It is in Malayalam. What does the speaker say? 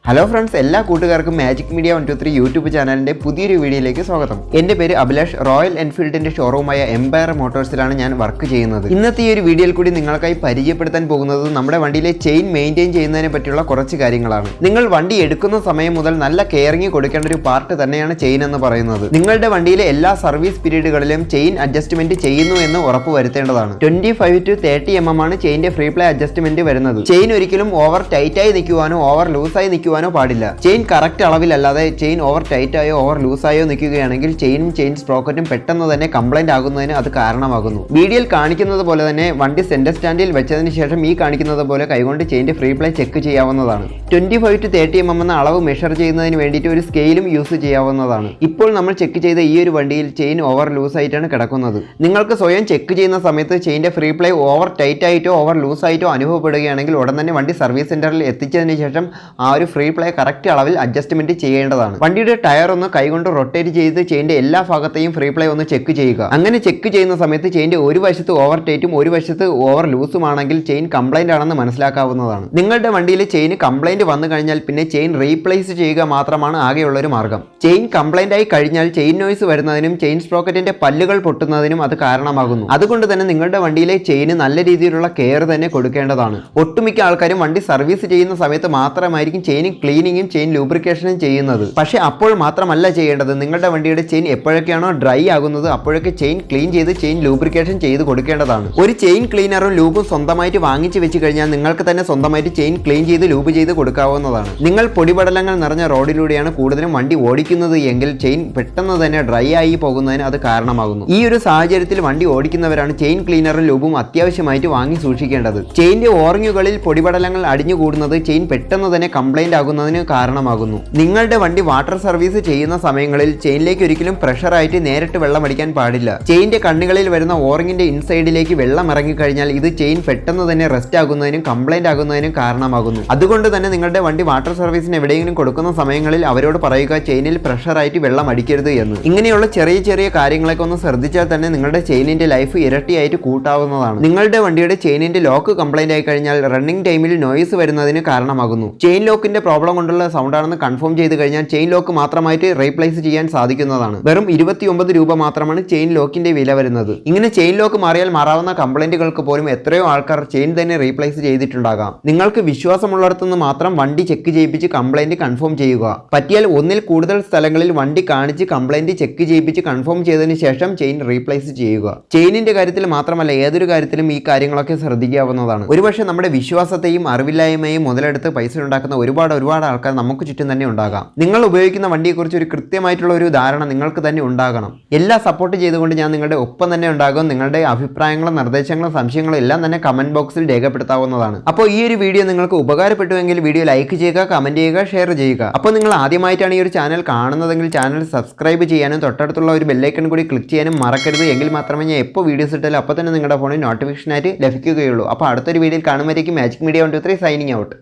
ഹലോ ഫ്രണ്ട്സ്, എല്ലാ കൂട്ടുകാർക്കും മാജിക് മീഡിയ 123 യൂട്യൂബ് ചാനലിന്റെ പുതിയൊരു വീഡിയോയിലേക്ക് സ്വാഗതം. എന്റെ പേര് അഭിലാഷ്. റോയൽ എൻഫീൽഡിന്റെ ഷോറൂമായ എംപയർ മോട്ടോഴ്സിലാണ് ഞാൻ വർക്ക് ചെയ്യുന്നത്. ഇന്നത്തെ ഈ ഒരു വീഡിയോയിൽ കൂടി നിങ്ങൾക്കായി പരിചയപ്പെടുത്താൻ പോകുന്നത് നമ്മുടെ വണ്ടിയിലെ ചെയിൻ മെയിൻറ്റെയിൻ ചെയ്യുന്നതിനെ പറ്റിയുള്ള കുറച്ച് കാര്യങ്ങളാണ്. നിങ്ങൾ വണ്ടി എടുക്കുന്ന സമയം മുതൽ നല്ല കെയറിംഗ് കൊടുക്കേണ്ട ഒരു പാർട്ട് തന്നെയാണ് ചെയിൻ എന്ന് പറയുന്നത്. നിങ്ങളുടെ വണ്ടിയിലെ എല്ലാ സർവീസ് പീരീഡുകളിലും ചെയിൻ അഡ്ജസ്റ്റ്മെന്റ് ചെയ്യുന്നു എന്ന് ഉറപ്പ് വരുത്തേണ്ടതാണ്. 25 to 30 mm ആണ് ചെയിന്റെ ഫ്രീ പ്ലേ അഡ്ജസ്റ്റ്മെന്റ് വരുന്നത്. ചെയിൻ ഒരിക്കലും ഓവർ ടൈറ്റായി നിൽക്കുവാനോ ഓവർ ലൂസായി നിൽക്കുവാനോ പാടില്ല. ചെയിൻ കറക്റ്റ് അളവിലല്ലാതെ ചെയിൻ ഓവർ ടൈറ്റായോ ഓവർ ലൂസായോ നിൽക്കുകയാണെങ്കിൽ ചെയിനും ചെയിൻ സ്പ്രോക്കറ്റും പെട്ടെന്ന് തന്നെ കംപ്ലൈന്റ് ആകുന്നതിന് അത് കാരണമാകുന്നു. വീഡിയോയിൽ കാണിക്കുന്നത് പോലെ തന്നെ വണ്ടി സെന്റർ സ്റ്റാൻഡിൽ വെച്ചതിന് ശേഷം ഈ കാണിക്കുന്നത് പോലെ കൈകൊണ്ട് ചെയിന്റെ ഫ്രീ പ്ലേ ചെക്ക് ചെയ്യാവുന്നതാണ്. 25 to 30 mm എന്ന അളവ് മെഷർ ചെയ്യുന്നതിന് വേണ്ടിയിട്ട് ഒരു സ്കെയിലും യൂസ് ചെയ്യാവുന്നതാണ്. ഇപ്പോൾ നമ്മൾ ചെക്ക് ചെയ്ത ഈ ഒരു വണ്ടിയിൽ ചെയിൻ ഓവർ ലൂസ് ആയിട്ടാണ് കിടക്കുന്നത്. നിങ്ങൾക്ക് സ്വയം ചെക്ക് ചെയ്യുന്ന സമയത്ത് ചെയിന്റെ ഫ്രീ പ്ലേ ഓവർ ടൈറ്റ് ആയിട്ടോ ഓവർ ലൂസ് ആയിട്ടോ അനുഭവപ്പെടുകയാണെങ്കിൽ ഉടൻ തന്നെ വണ്ടി സർവീസ് സെന്ററിൽ എത്തിച്ചതിന് ശേഷം ആ ഒരു ഫ്രീ പ്ലേ കറക്റ്റ് അളവിൽ അഡ്ജസ്റ്റ്മെന്റ് ചെയ്യേണ്ടതാണ്. വണ്ടിയുടെ ടയർ ഒന്ന് കൈകൊണ്ട് റൊട്ടേറ്റ് ചെയ്ത് ചെയിന്റെ എല്ലാ ഭാഗത്തെയും ഫ്രീ പ്ലേ ഒന്ന് ചെക്ക് ചെയ്യുക. അങ്ങനെ ചെക്ക് ചെയ്യുന്ന സമയത്ത് ചെയിന്റെ ഒരു വശത്ത് ഓവർ ടൈറ്റും ഒരു വശത്ത് ഓവർ ലൂസും ആണെങ്കിൽ ചെയിൻ കംപ്ലൈന്റ് ആണെന്ന് മനസ്സിലാക്കാവുന്നതാണ്. നിങ്ങളുടെ വണ്ടിയിലെ ചെയിൻ കംപ്ലൈന്റ് വന്നു കഴിഞ്ഞാൽ പിന്നെ ചെയിൻ റീപ്ലേസ് ചെയ്യുക മാത്രമാണ് ആകെയുള്ള ഒരു മാർഗം. ചെയിൻ കംപ്ലൈന്റ് ആയി കഴിഞ്ഞാൽ ചെയിൻ നോയ്സ് വരുന്നതിനും ചെയിൻ സ്പ്രോക്കറ്റിന്റെ പല്ലുകൾ പൊട്ടുന്നതിനും അത് കാരണമാകുന്നു. അതുകൊണ്ട് തന്നെ നിങ്ങളുടെ വണ്ടിയിലെ ചെയിന് നല്ല രീതിയിലുള്ള കെയർ തന്നെ കൊടുക്കേണ്ടതാണ്. ഒട്ടുമിക്ക ആൾക്കാരും വണ്ടി സർവീസ് ചെയ്യുന്ന സമയത്ത് മാത്രമായിരിക്കും ചെയിൻ ക്ലീനിങ്ങും ചെയിൻ ലൂബ്രിക്കേഷനും ചെയ്യുന്നത്. പക്ഷേ അപ്പോൾ മാത്രമല്ല ചെയ്യേണ്ടത്. നിങ്ങളുടെ വണ്ടിയുടെ ചെയിൻ എപ്പോഴൊക്കെയാണോ ഡ്രൈ ആകുന്നത് അപ്പോഴൊക്കെ ചെയിൻ ക്ലീൻ ചെയ്ത് ചെയിൻ ലൂബ്രിക്കേഷൻ ചെയ്ത് കൊടുക്കേണ്ടതാണ്. ഒരു ചെയിൻ ക്ലീനറും ലൂബും സ്വന്തമായിട്ട് വാങ്ങിച്ചു വെച്ച് കഴിഞ്ഞാൽ നിങ്ങൾക്ക് തന്നെ സ്വന്തമായിട്ട് ചെയിൻ ക്ലീൻ ചെയ്ത് ലൂബ് ചെയ്ത് കൊടുക്കാവുന്നതാണ്. നിങ്ങൾ പൊടിപടലങ്ങൾ നിറഞ്ഞ റോഡിലൂടെയാണ് കൂടുതലും വണ്ടി ഓടിക്കുന്നത് എങ്കിൽ ചെയിൻ പെട്ടെന്ന് തന്നെ ഡ്രൈ ആയി പോകുന്നതിന് അത് കാരണമാകുന്നു. ഈ ഒരു സാഹചര്യത്തിൽ വണ്ടി ഓടിക്കുന്നവരാണ് ചെയിൻ ക്ലീനറും ലൂബും അത്യാവശ്യമായിട്ട് വാങ്ങി സൂക്ഷിക്കേണ്ടത്. ചെയിന്റെ ഓറിങ്ങുകളിൽ പൊടിപടലങ്ങൾ അടിഞ്ഞുകൂടുന്നത് ചെയിൻ പെട്ടെന്ന് തന്നെ കംപ്ലൈന്റ് ആകുന്നതിന് കാരണമാകുന്നു. നിങ്ങളുടെ വണ്ടി വാട്ടർ സർവീസ് ചെയ്യുന്ന സമയങ്ങളിൽ ചെയിനിലേക്ക് ഒരിക്കലും പ്രഷറായിട്ട് നേരിട്ട് വെള്ളം അടിക്കാൻ പാടില്ല. ചെയിന്റെ കണ്ണികളിൽ വരുന്ന ഓറിങ്ങിന്റെ ഇൻസൈഡിലേക്ക് വെള്ളം ഇറങ്ങിക്കഴിഞ്ഞാൽ ഇത് ചെയിൻ പെട്ടെന്ന് തന്നെ റെസ്റ്റ് ആകുന്നതിനും കംപ്ലൈന്റ് ആകുന്നതിനും കാരണമാകുന്നു. അതുകൊണ്ട് തന്നെ നിങ്ങളുടെ വണ്ടി വാട്ടർ സർവീസിന് എവിടെയെങ്കിലും കൊടുക്കുന്ന സമയങ്ങളിൽ അവരോട് പറയുക ചെയിനിൽ പ്രഷറായിട്ട് വെള്ളം അടിക്കരുത് എന്ന്. ഇങ്ങനെയുള്ള ചെറിയ ചെറിയ കാര്യങ്ങളൊക്കെ ഒന്ന് ശ്രദ്ധിച്ചാൽ തന്നെ നിങ്ങളുടെ ചെയിനിന്റെ ലൈഫ് ഇരട്ടിയായിട്ട് കൂട്ടാവുന്നതാണ്. നിങ്ങളുടെ വണ്ടിയുടെ ചെയിനിന്റെ ലോക്ക് കംപ്ലൈന്റ് ആയി കഴിഞ്ഞാൽ റണ്ണിംഗ് ടൈമിൽ നോയ്സ് വരുന്നതിന് കാരണമാകുന്നു. ചെയിൻ ലോക്കിന്റെ പ്രോബ്ലം കൊണ്ടുള്ള സൗണ്ട് ആണെന്ന് കൺഫേം ചെയ്ത് കഴിഞ്ഞാൽ ചെയിൻ ലോക്ക് മാത്രമായിട്ട് റീപ്ലേസ് ചെയ്യാൻ സാധിക്കുന്നതാണ്. വെറും 29 രൂപ മാത്രമാണ് ചെയിൻ ലോക്കിന്റെ വില വരുന്നത്. ഇങ്ങനെ ചെയിൻ ലോക്ക് മാറിയാൽ മാറാവുന്ന കംപ്ലൈന്റുകൾക്ക് പോലും എത്രയോ ആൾക്കാർ ചെയിൻ തന്നെ റീപ്ലേസ് ചെയ്തിട്ടുണ്ടാകാം. നിങ്ങൾക്ക് വിശ്വാസമുള്ളിടത്തുനിന്ന് മാത്രം വണ്ടി ചെക്ക് ചെയ്യിപ്പിച്ച് കംപ്ലൈന്റ് കൺഫേം ചെയ്യുക. പറ്റിയാൽ ഒന്നിൽ കൂടുതൽ സ്ഥലങ്ങളിൽ വണ്ടി കാണിച്ച് കംപ്ലൈന്റ് ചെക്ക് ചെയ്യിപ്പിച്ച് കൺഫേം ചെയ്തതിന് ശേഷം ചെയിൻ റീപ്ലേസ് ചെയ്യുക. ചെയിനിന്റെ കാര്യത്തിൽ മാത്രമല്ല ഏതൊരു കാര്യത്തിലും ഈ കാര്യങ്ങളൊക്കെ ശ്രദ്ധിക്കാവുന്നതാണ്. ഒരുപക്ഷെ നമ്മുടെ വിശ്വാസത്തെയും അറിവില്ലായ്മയും മുതലെടുത്ത് പൈസ ഉണ്ടാക്കുന്ന ഒരുപാട് ആൾക്കാർ നമുക്ക് ചുറ്റും തന്നെ ഉണ്ടാകാം. നിങ്ങൾ ഉപയോഗിക്കുന്ന വണ്ടിയെക്കുറിച്ച് ഒരു കൃത്യമായിട്ടുള്ള ഒരു ധാരണ നിങ്ങൾക്ക് തന്നെ ഉണ്ടാകണം. എല്ലാം സപ്പോർട്ട് ചെയ്തുകൊണ്ട് ഞാൻ നിങ്ങളുടെ ഒപ്പം തന്നെ ഉണ്ടാകും. നിങ്ങളുടെ അഭിപ്രായങ്ങളും നിർദ്ദേശങ്ങളും സംശയങ്ങളും എല്ലാം തന്നെ കമന്റ് ബോക്സിൽ രേഖപ്പെടുത്താവുന്നതാണ്. അപ്പോൾ ഈ ഒരു വീഡിയോ നിങ്ങൾക്ക് ഉപകാരപ്പെട്ടുവെങ്കിൽ വീഡിയോ ലൈക്ക് ചെയ്യുക, കമന്റ് ചെയ്യുക, ഷെയർ ചെയ്യുക. അപ്പോൾ നിങ്ങൾ ആദ്യമായിട്ടാണ് ഈ ഒരു ചാനൽ കാണുന്നതെങ്കിൽ ചാനൽ സബ്സ്ക്രൈബ് ചെയ്യാനും തൊട്ടടുത്തുള്ള ഒരു ബെല്ലൈക്കൺ കൂടി ക്ലിക്ക് ചെയ്യാനും മറക്കരുത്. എങ്കിൽ മാത്രമേ ഞാൻ എപ്പോൾ വീഡിയോസ് ഇട്ടാലും അപ്പോൾ തന്നെ നിങ്ങളുടെ ഫോണിൽ നോട്ടിഫിക്കേഷൻ ആയിട്ട് ലഭിക്കുകയുള്ളൂ. അപ്പോൾ അടുത്തൊരു വീഡിയോയിൽ കാണുമ്പോഴേക്കും മാജിക് മീഡിയ 123 സൈനിങ് ഔട്ട്.